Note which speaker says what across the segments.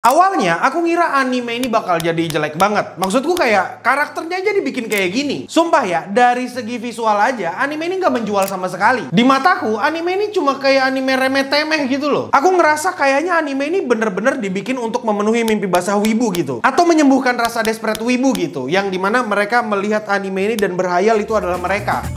Speaker 1: Awalnya aku ngira anime ini bakal jadi jelek banget. Maksudku kayak karakternya aja dibikin kayak gini. Sumpah ya, dari segi visual aja anime ini nggak menjual sama sekali. Di mataku anime ini cuma kayak anime remeh-temeh gitu loh. Aku ngerasa kayaknya anime ini bener-bener dibikin untuk memenuhi mimpi basah wibu gitu, atau menyembuhkan rasa desperate wibu gitu, yang dimana mereka melihat anime ini dan berhayal itu adalah mereka.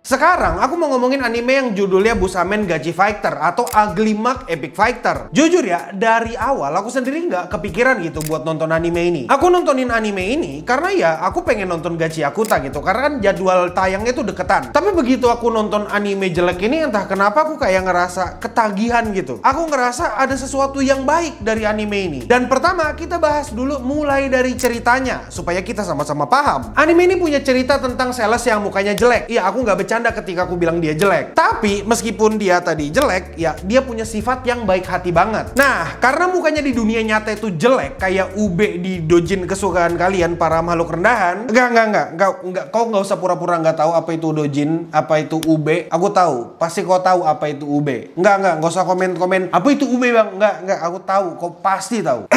Speaker 1: Sekarang aku mau ngomongin anime yang judulnya Busamen Gachi Fighter atau Ugly Mug Epic Fighter. Jujur ya, dari awal aku sendiri nggak kepikiran gitu buat nonton anime ini. Aku nontonin anime ini karena ya aku pengen nonton Gachi Akuta gitu, karena kan jadwal tayangnya tuh deketan. Tapi begitu aku nonton anime jelek ini, entah kenapa aku kayak ngerasa ketagihan gitu. Aku ngerasa ada sesuatu yang baik dari anime ini. Dan pertama kita bahas dulu mulai dari ceritanya supaya kita sama-sama paham. Anime ini punya cerita tentang sales yang mukanya jelek. Iya, aku nggak bercanda ketika aku bilang dia jelek. Tapi meskipun dia tadi jelek, ya dia punya sifat yang baik hati banget. Nah, karena mukanya di dunia nyata itu jelek kayak ube di dojin kesukaan kalian para makhluk rendahan. Enggak. Kau nggak usah pura-pura nggak tahu apa itu dojin, apa itu ube. Aku tahu, pasti kau tahu apa itu ube. Nggak usah komen-komen. Apa itu ube bang? Enggak, aku tahu. Kau pasti tahu.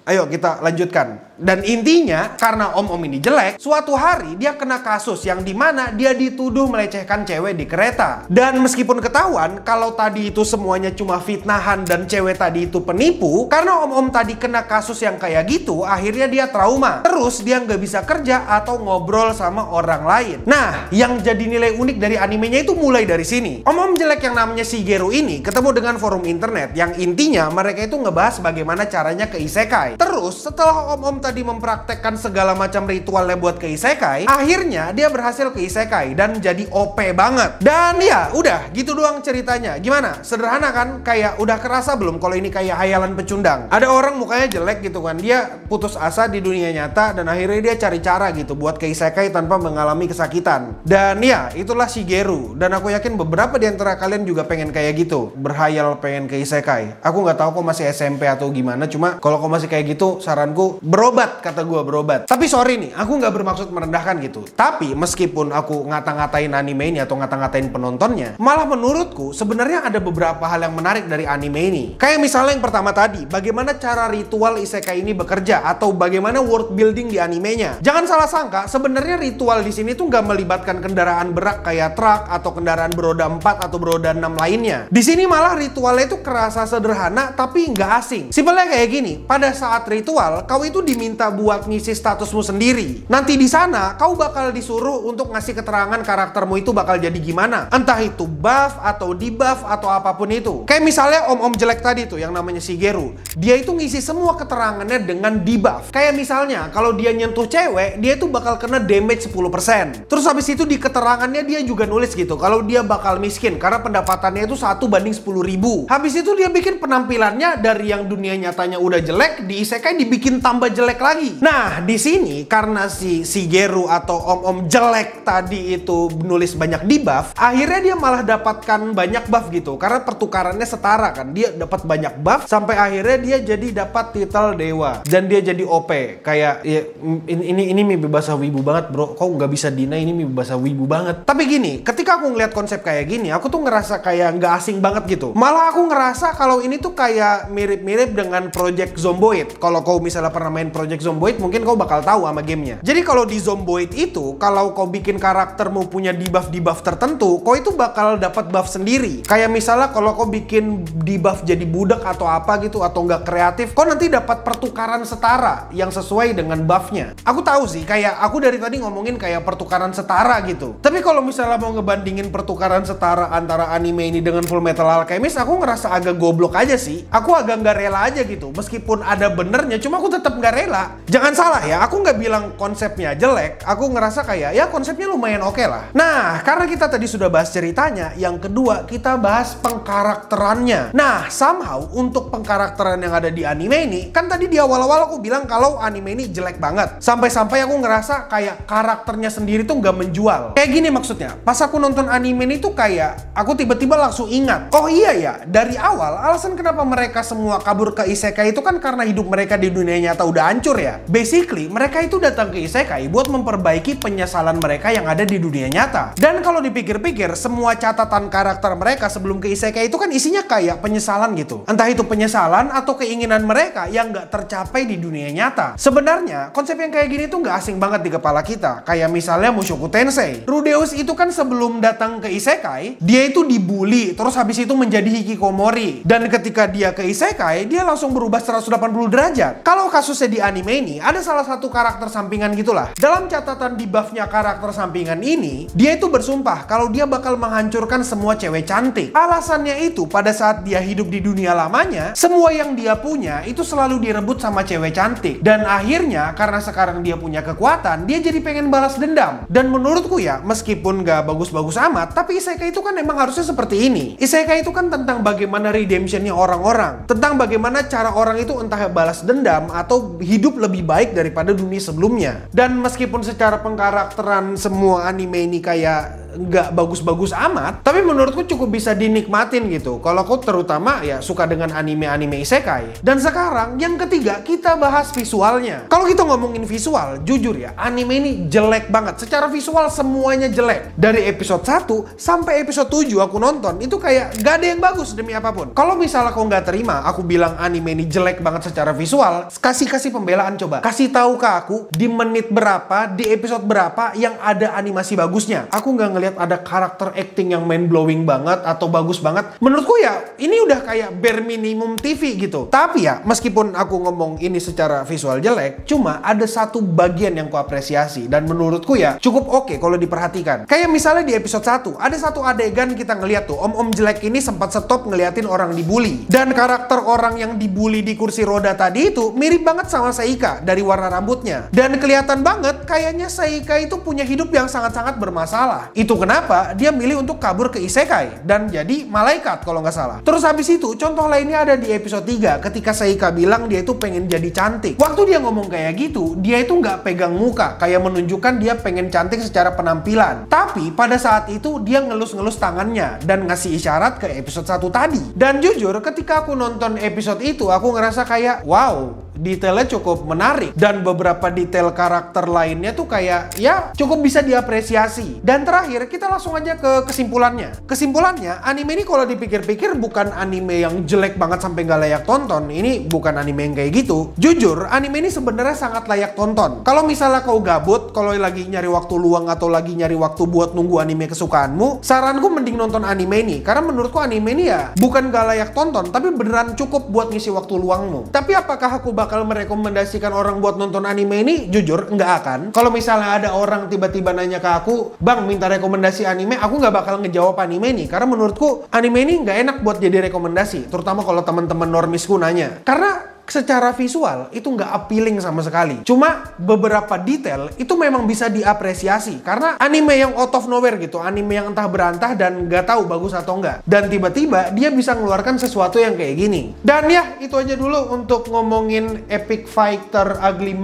Speaker 1: Ayo kita lanjutkan. Dan intinya, karena om-om ini jelek, suatu hari dia kena kasus yang dimana dia dituduh melecehkan cewek di kereta. Dan meskipun ketahuan kalau tadi itu semuanya cuma fitnahan dan cewek tadi itu penipu, karena om-om tadi kena kasus yang kayak gitu, akhirnya dia trauma. Terus dia nggak bisa kerja atau ngobrol sama orang lain. Nah, yang jadi nilai unik dari animenya itu mulai dari sini. Om-om jelek yang namanya Shigeru ini ketemu dengan forum internet yang intinya mereka itu ngebahas bagaimana caranya ke isekai. Terus setelah om-om tadi mempraktekkan segala macam ritualnya buat ke isekai, akhirnya dia berhasil ke isekai dan jadi OP banget. Dan ya udah gitu doang ceritanya. Gimana? Sederhana kan? Kayak udah kerasa belum kalau ini kayak hayalan pecundang? Ada orang mukanya jelek gitu kan, dia putus asa di dunia nyata dan akhirnya dia cari cara gitu buat ke isekai tanpa mengalami kesakitan. Dan ya itulah Shigeru. Dan aku yakin beberapa di antara kalian juga pengen kayak gitu, berhayal pengen ke isekai. Aku nggak tahu kok masih SMP atau gimana, cuma kalau kau masih kayak gitu, saranku berobat, kata gue berobat. Tapi sorry nih, aku nggak bermaksud merendahkan gitu. Tapi meskipun aku ngata-ngatain anime ini atau ngata-ngatain penontonnya, malah menurutku sebenarnya ada beberapa hal yang menarik dari anime ini. Kayak misalnya yang pertama tadi, bagaimana cara ritual isekai ini bekerja atau bagaimana world building di animenya. Jangan salah sangka, sebenarnya ritual di sini tuh nggak melibatkan kendaraan berat kayak truk atau kendaraan beroda 4 atau beroda 6 lainnya. Di sini malah ritualnya itu kerasa sederhana tapi nggak asing. Simpelnya kayak gini, pada saat ritual, kau itu diminta buat ngisi statusmu sendiri. Nanti di sana, kau bakal disuruh untuk ngasih keterangan karaktermu itu bakal jadi gimana. Entah itu buff atau debuff atau apapun itu. Kayak misalnya om-om jelek tadi tuh yang namanya Shigeru. Dia itu ngisi semua keterangannya dengan debuff. Kayak misalnya, kalau dia nyentuh cewek, dia itu bakal kena damage 10%. Terus habis itu di keterangannya dia juga nulis gitu, kalau dia bakal miskin karena pendapatannya itu 1/10.000. Habis itu dia bikin penampilannya dari yang dunia nyatanya udah jelek, di isekai dibikin tambah jelek lagi. Nah, di sini karena si Shigeru atau om-om jelek tadi itu nulis banyak debuff, akhirnya dia malah dapatkan banyak buff gitu. Karena pertukarannya setara kan. Dia dapat banyak buff sampai akhirnya dia jadi dapat titel dewa dan dia jadi OP. Kayak ya, ini mimpi basah wibu banget, bro. Kok nggak bisa deny ini mimpi basah wibu banget. Tapi gini, ketika aku ngeliat konsep kayak gini, aku tuh ngerasa kayak nggak asing banget gitu. Malah aku ngerasa kalau ini tuh kayak mirip-mirip dengan Project Zomboid. Kalau kau misalnya pernah main Project Zomboid, mungkin kau bakal tahu sama gamenya. Jadi kalau di Zomboid itu, kalau kau bikin karaktermu punya debuff tertentu, kau itu bakal dapat buff sendiri. Kayak misalnya kalau kau bikin debuff jadi budak atau apa gitu, atau nggak kreatif, kau nanti dapat pertukaran setara yang sesuai dengan buffnya. Aku tahu sih, kayak aku dari tadi ngomongin kayak pertukaran setara gitu. Tapi kalau misalnya mau ngebandingin pertukaran setara antara anime ini dengan Fullmetal Alchemist, aku ngerasa agak goblok aja sih. Aku agak nggak rela aja gitu. Meskipun ada benernya, cuma aku tetap nggak rela. Jangan salah ya, aku nggak bilang konsepnya jelek. Aku ngerasa kayak ya konsepnya lumayan oke lah. Nah, karena kita tadi sudah bahas ceritanya, yang kedua kita bahas pengkarakterannya. Nah, somehow untuk pengkarakteran yang ada di anime ini, kan tadi di awal-awal aku bilang kalau anime ini jelek banget. Sampai-sampai aku ngerasa kayak karakternya sendiri tuh nggak menjual. Kayak gini maksudnya, pas aku nonton anime ini tuh kayak aku tiba-tiba langsung ingat, oh iya ya, dari awal alasan kenapa mereka semua kabur ke isekai itu kan karena hidup mereka di dunia nyata udah hancur. hancur ya. Basically, mereka itu datang ke isekai buat memperbaiki penyesalan mereka yang ada di dunia nyata. Dan kalau dipikir-pikir, semua catatan karakter mereka sebelum ke isekai itu kan isinya kayak penyesalan gitu. Entah itu penyesalan atau keinginan mereka yang nggak tercapai di dunia nyata. Sebenarnya, konsep yang kayak gini tuh nggak asing banget di kepala kita. Kayak misalnya Mushoku Tensei. Rudeus itu kan sebelum datang ke isekai, dia itu dibully, terus habis itu menjadi hikikomori. Dan ketika dia ke isekai, dia langsung berubah 180 derajat. Kalau kasusnya di anime ini, ada salah satu karakter sampingan gitulah. Dalam catatan di buff-nya karakter sampingan ini, dia itu bersumpah kalau dia bakal menghancurkan semua cewek cantik. Alasannya itu, pada saat dia hidup di dunia lamanya, semua yang dia punya itu selalu direbut sama cewek cantik. Dan akhirnya, karena sekarang dia punya kekuatan, dia jadi pengen balas dendam. Dan menurutku ya, meskipun gak bagus-bagus amat, tapi isekai itu kan emang harusnya seperti ini. Isekai itu kan tentang bagaimana redemptionnya orang-orang. Tentang bagaimana cara orang itu entah balas dendam atau hidup lebih baik daripada dunia sebelumnya. Dan meskipun secara pengkarakteran semua anime ini kayak nggak bagus-bagus amat, tapi menurutku cukup bisa dinikmatin gitu. Kalau aku terutama ya suka dengan anime-anime isekai. Dan sekarang yang ketiga kita bahas visualnya. Kalau kita ngomongin visual, jujur ya, anime ini jelek banget. Secara visual semuanya jelek. Dari episode 1 sampai episode 7 aku nonton, itu kayak gak ada yang bagus demi apapun. Kalau misalnya kau nggak terima, aku bilang anime ini jelek banget secara visual, kasih pembelaan coba. Kasih tahu ke aku di menit berapa, di episode berapa yang ada animasi bagusnya. Aku nggak ngeliat ada karakter acting yang mind blowing banget atau bagus banget. Menurutku ya ini udah kayak bare minimum TV gitu. Tapi ya meskipun aku ngomong ini secara visual jelek, cuma ada satu bagian yang ku apresiasi dan menurutku ya cukup oke kalau diperhatikan. Kayak misalnya di episode 1 ada satu adegan kita ngeliat tuh om-om jelek ini sempat stop ngeliatin orang dibully. Dan karakter orang yang dibully di kursi roda tadi itu mirip banget sama Seika dari warna rambutnya. Dan kelihatan banget kayaknya Seika itu punya hidup yang sangat-sangat bermasalah. Itu kenapa dia milih untuk kabur ke isekai dan jadi malaikat kalau nggak salah. Terus habis itu contoh lainnya ada di episode 3 ketika Seika bilang dia itu pengen jadi cantik. Waktu dia ngomong kayak gitu, dia itu nggak pegang muka kayak menunjukkan dia pengen cantik secara penampilan. Tapi pada saat itu dia ngelus-ngelus tangannya dan ngasih isyarat ke episode 1 tadi. Dan jujur ketika aku nonton episode itu aku ngerasa kayak wow, detailnya cukup menarik dan beberapa detail karakter lainnya tuh kayak ya cukup bisa diapresiasi. Dan terakhir kita langsung aja ke kesimpulannya. Kesimpulannya anime ini kalau dipikir-pikir bukan anime yang jelek banget sampai nggak layak tonton. Ini bukan anime yang kayak gitu. Jujur anime ini sebenarnya sangat layak tonton. Kalau misalnya kau gabut, kalau lagi nyari waktu luang atau lagi nyari waktu buat nunggu anime kesukaanmu, saranku mending nonton anime ini. Karena menurutku anime ini ya bukan nggak layak tonton, tapi beneran cukup buat ngisi waktu luangmu. Tapi apakah aku bakal merekomendasikan orang buat nonton anime ini? Jujur nggak akan. Kalau misalnya ada orang tiba-tiba nanya ke aku, bang minta rekomendasi anime, aku nggak bakal ngejawab anime ini karena menurutku anime ini nggak enak buat jadi rekomendasi, terutama kalau teman-teman normisku nanya. Karena secara visual itu nggak appealing sama sekali. Cuma beberapa detail itu memang bisa diapresiasi karena anime yang out of nowhere gitu, anime yang entah berantah dan nggak tahu bagus atau enggak. Dan tiba-tiba dia bisa mengeluarkan sesuatu yang kayak gini. Dan ya itu aja dulu untuk ngomongin Epic Fighter Ugly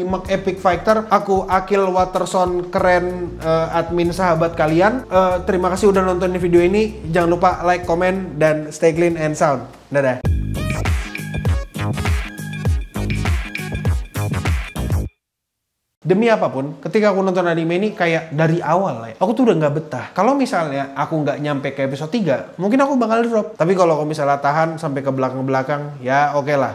Speaker 1: Mug Epic Fighter. Aku Akil Waterson keren, admin sahabat kalian. Terima kasih udah nonton video ini. Jangan lupa like, comment, dan stay clean and sound. Dadah. Demi apapun, ketika aku nonton anime ini kayak dari awal ya, aku tuh udah nggak betah. Kalau misalnya aku nggak nyampe ke episode 3, mungkin aku bakal drop. Tapi kalau aku misalnya tahan sampai ke belakang-belakang, ya oke lah.